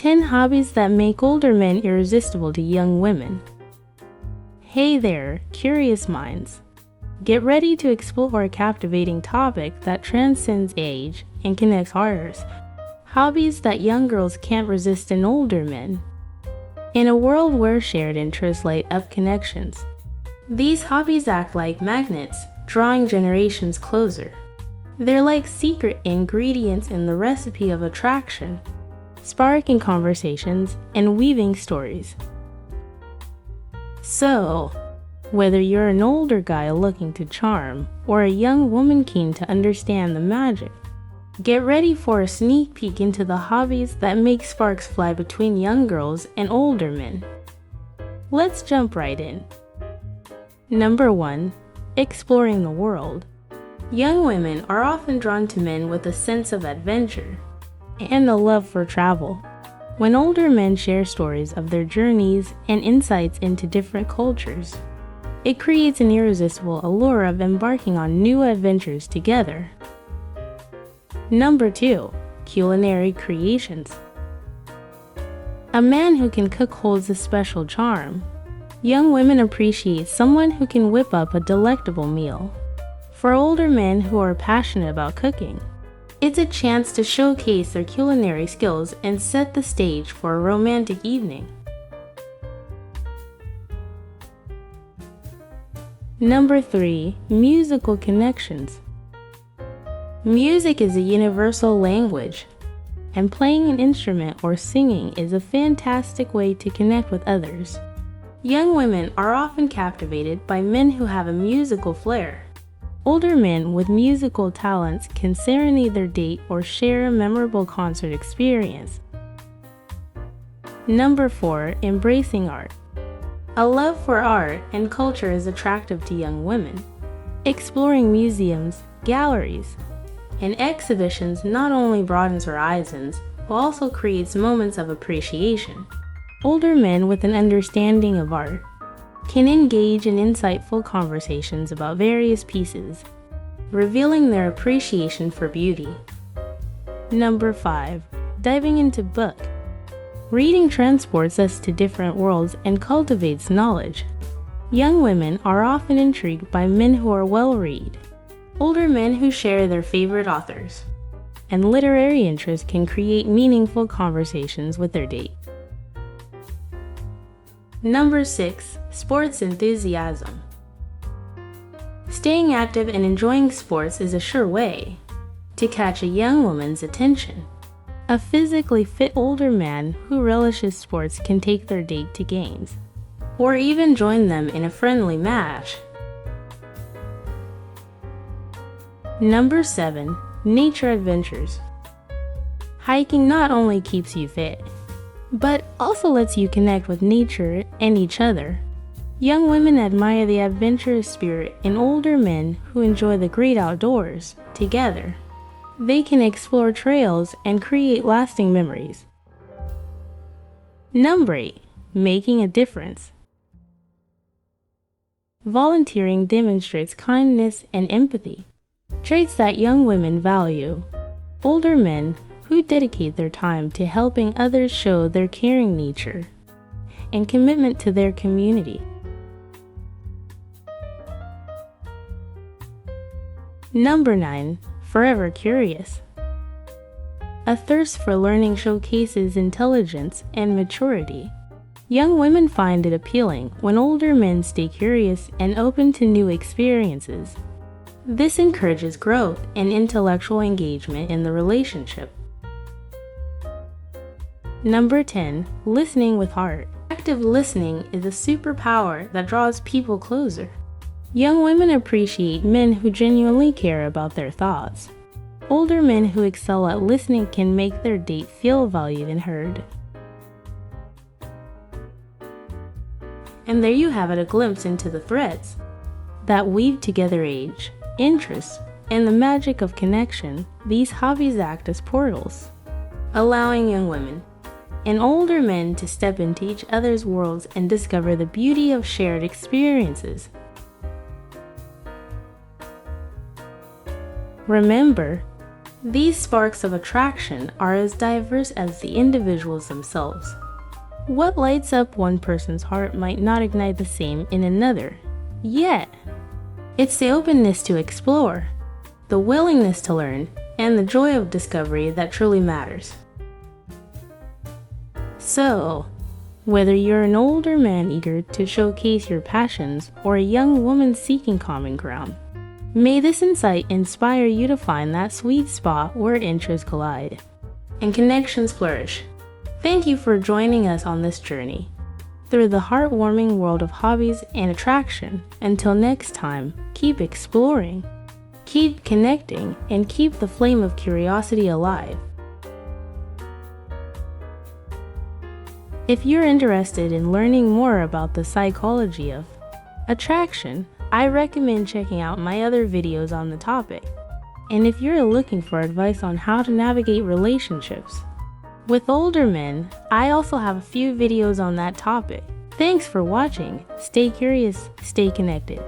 10 hobbies that make older men irresistible to young women. Hey there, curious minds. Get ready to explore a captivating topic that transcends age and connects hearts. Hobbies that young girls can't resist in older men. In a world where shared interests light up connections, these hobbies act like magnets, drawing generations closer. They're like secret ingredients in the recipe of attraction, sparking conversations and weaving stories. So, whether you're an older guy looking to charm or a young woman keen to understand the magic, get ready for a sneak peek into the hobbies that make sparks fly between young girls and older men. Let's jump right in. Number 1. Exploring the world. Young women are often drawn to men with a sense of adventure and a love for travel. When older men share stories of their journeys and insights into different cultures, it creates an irresistible allure of embarking on new adventures together. Number 2. Culinary creations. A man who can cook holds a special charm. Young women appreciate someone who can whip up a delectable meal. For older men who are passionate about cooking, it's a chance to showcase their culinary skills and set the stage for a romantic evening. Number 3. Musical connections. Music is a universal language, and playing an instrument or singing is a fantastic way to connect with others. Young women are often captivated by men who have a musical flair. Older men with musical talents can serenade their date or share a memorable concert experience. Number 4. Embracing art. A love for art and culture is attractive to young women. Exploring museums, galleries, and exhibitions not only broadens horizons, but also creates moments of appreciation. Older men with an understanding of art can engage in insightful conversations about various pieces, revealing their appreciation for beauty. Number 5. Diving into book. Reading transports us to different worlds and cultivates knowledge. Young women are often intrigued by men who are well-read. Older men who share their favorite authors and literary interests can create meaningful conversations with their date. Number 6. Sports enthusiasm. Staying active and enjoying sports is a sure way to catch a young woman's attention. A physically fit older man who relishes sports can take their date to games, or even join them in a friendly match. Number 7. Nature adventures. Hiking not only keeps you fit, but also lets you connect with nature and each other. Young women admire the adventurous spirit in older men who enjoy the great outdoors. Together, they can explore trails and create lasting memories. Number 8. Making a difference. Volunteering demonstrates kindness and empathy, traits that young women value. Older men who dedicate their time to helping others show their caring nature and commitment to their community. Number 9. Forever curious. A thirst for learning showcases intelligence and maturity. Young women find it appealing when older men stay curious and open to new experiences. This encourages growth and intellectual engagement in the relationship. Number 10. Listening with heart. Active listening is a superpower that draws people closer. Young women appreciate men who genuinely care about their thoughts. Older men who excel at listening can make their date feel valued and heard. And there you have it, a glimpse into the threads that weave together age, interests, and the magic of connection. These hobbies act as portals, allowing young women and older men to step into each other's worlds and discover the beauty of shared experiences. Remember, These sparks of attraction are as diverse as the individuals themselves. What lights up one person's heart might not ignite the same in another, yet it's the openness to explore, the willingness to learn, and the joy of discovery that truly matters. So, whether you're an older man eager to showcase your passions or a young woman seeking common ground, may this insight inspire you to find that sweet spot where interests collide and connections flourish. Thank you for joining us on this journey through the heartwarming world of hobbies and attraction. Until next time, keep exploring, keep connecting, and keep the flame of curiosity alive. If you're interested in learning more about the psychology of attraction, I recommend checking out my other videos on the topic. And if you're looking for advice on how to navigate relationships with older men, I also have a few videos on that topic. Thanks for watching. Stay curious, stay connected.